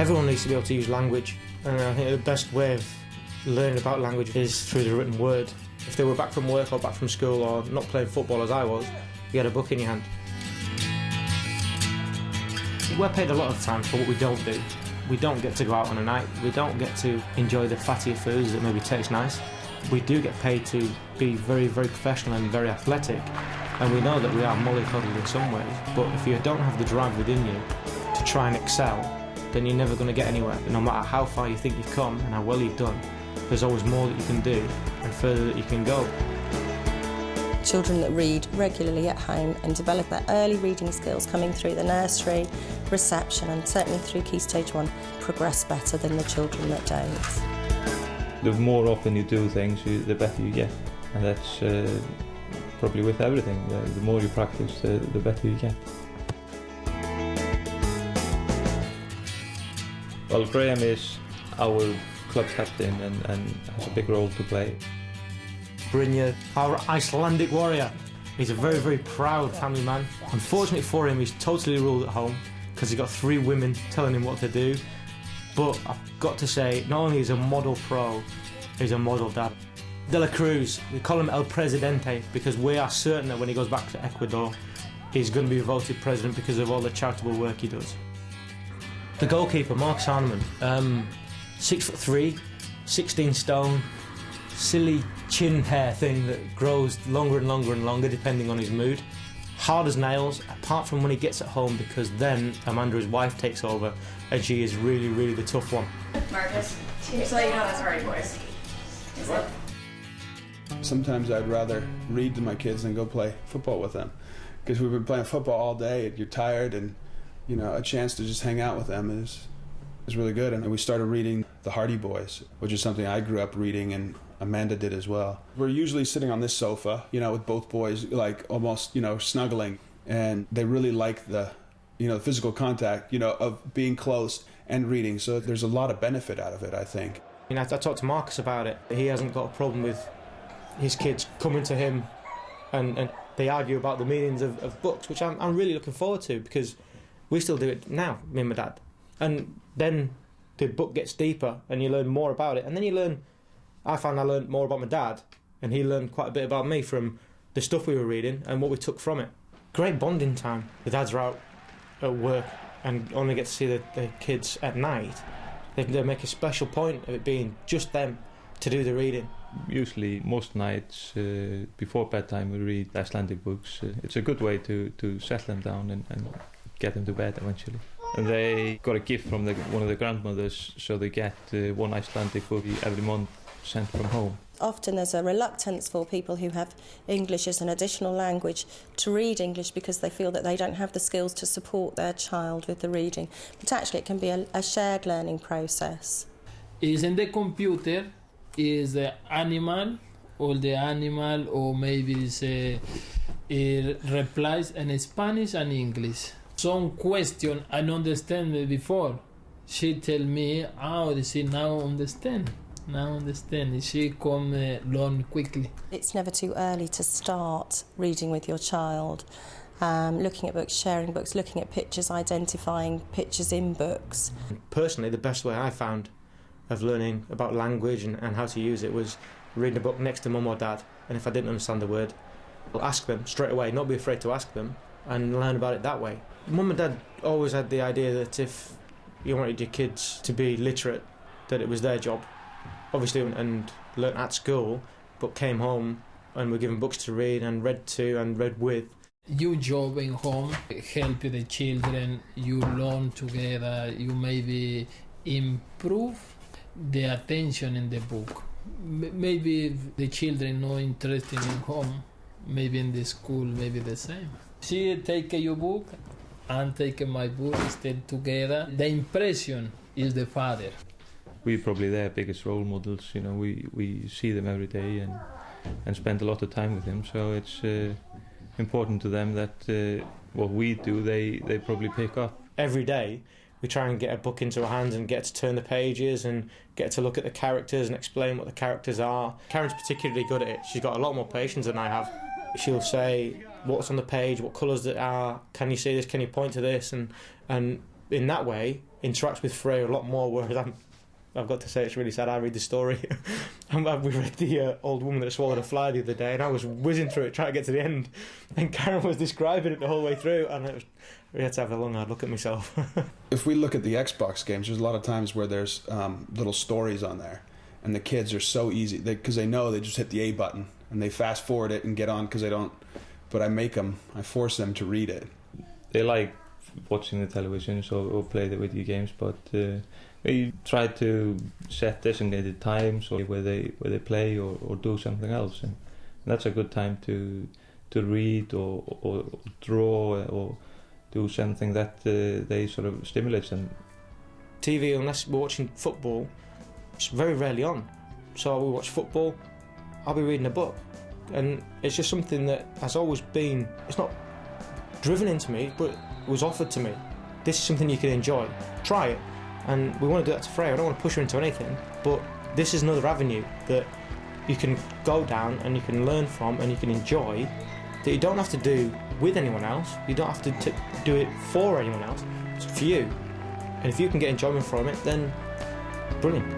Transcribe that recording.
Everyone needs to be able to use language, and I think the best way of learning about language is through the written word. If they were back from work or back from school or not playing football as I was, you had a book in your hand. We're paid a lot of time for what we don't do. We don't get to go out on a night. We don't get to enjoy the fattier foods that maybe taste nice. We do get paid to be very, very professional and very athletic, and we know that we are mollycoddled in some ways, but if you don't have the drive within you to try and excel, then you're never going to get anywhere. No matter how far you think you've come and how well you've done, there's always more that you can do and further that you can go. Children that read regularly at home and develop their early reading skills coming through the nursery, reception and certainly through Key Stage 1 progress better than the children that don't. The more often you do things, the better you get, and that's probably with everything. The more you practice, the better you get. Well, Graham is our club captain and has a big role to play. Brynjar, our Icelandic warrior. He's a very, very proud family man. Unfortunately for him, he's totally ruled at home because he's got 3 women telling him what to do. But I've got to say, not only is he a model pro, he's a model dad. De la Cruz, we call him El Presidente because we are certain that when he goes back to Ecuador, he's going to be voted president because of all the charitable work he does. The goalkeeper, Marcus Arneman, 6'3", 16 stone, silly chin hair thing that grows longer and longer and longer depending on his mood. Hard as nails, apart from when he gets at home, because then Amanda, his wife, takes over and she is really, really the tough one. Marcus, just so you know, that's already boys. Sometimes I'd rather read to my kids than go play football with them, because we've been playing football all day, you're tired, and you know, a chance to just hang out with them is really good. And we started reading The Hardy Boys, which is something I grew up reading and Amanda did as well. We're usually sitting on this sofa, you know, with both boys, like almost, you know, snuggling, and they really like the, you know, physical contact, you know, of being close and reading. So there's a lot of benefit out of it, I think. You know, I talked to Marcus about it. He hasn't got a problem with his kids coming to him and they argue about the meanings of books, which I'm really looking forward to, because we still do it now, me and my dad. And then the book gets deeper and you learn more about it, and then you learn. I found I learned more about my dad, and he learned quite a bit about me from the stuff we were reading and what we took from it. Great bonding time. The dads are out at work and only get to see the kids at night. They make a special point of it being just them to do the reading. Usually, most nights before bedtime, we read Icelandic books. It's a good way to settle them down and get them to bed eventually. And they got a gift from one of the grandmothers, so they get one Icelandic book every month sent from home. Often there's a reluctance for people who have English as an additional language to read English because they feel that they don't have the skills to support their child with the reading. But actually it can be a shared learning process. Is in the computer is the animal or maybe it replies in Spanish and English. Some question I don't understand before. She tell me, she now understand. She come learn quickly. It's never too early to start reading with your child, looking at books, sharing books, looking at pictures, identifying pictures in books. Personally, the best way I found of learning about language and how to use it was reading a book next to mum or dad, and if I didn't understand the word, I'll ask them straight away, not be afraid to ask them, and learn about it that way. Mum and dad always had the idea that if you wanted your kids to be literate, that it was their job, obviously, and learnt at school, but came home and were given books to read and read to and read with. You job in home, help the children, you learn together, you maybe improve the attention in the book. Maybe if the children not interested in home, maybe in the school, maybe the same. She take your book and take my book, stay together. The impression is the father. We're probably their biggest role models. You know, we see them every day and spend a lot of time with them. So it's important to them that what we do, they probably pick up. Every day we try and get a book into our hands and get to turn the pages and get to look at the characters and explain what the characters are. Karen's particularly good at it. She's got a lot more patience than I have. She'll say what's on the page, what colours there are, can you see this, can you point to this, and in that way, interacts with Freya a lot more, whereas I've got to say it's really sad. I read the story. We read the old woman that swallowed a fly the other day, and I was whizzing through it trying to get to the end, and Karen was describing it the whole way through, and we had to have a long hard look at myself. If we look at the Xbox games, there's a lot of times where there's little stories on there, and the kids are so easy because they know they just hit the A button and they fast forward it and get on because they don't. But I force them to read it. They like watching the television or play the video games, but we try to set designated times or where they play or do something else, and that's a good time to read or draw or do something that they sort of stimulates them. TV, unless we're watching football, it's very rarely on. So we watch football, I'll be reading a book, and it's just something that has always been, it's not driven into me, but it was offered to me. This is something you can enjoy, try it. And we want to do that to Freya. I don't want to push her into anything, but this is another avenue that you can go down and you can learn from and you can enjoy, that you don't have to do with anyone else. You don't have to do it for anyone else. It's for you. And if you can get enjoyment from it, then brilliant.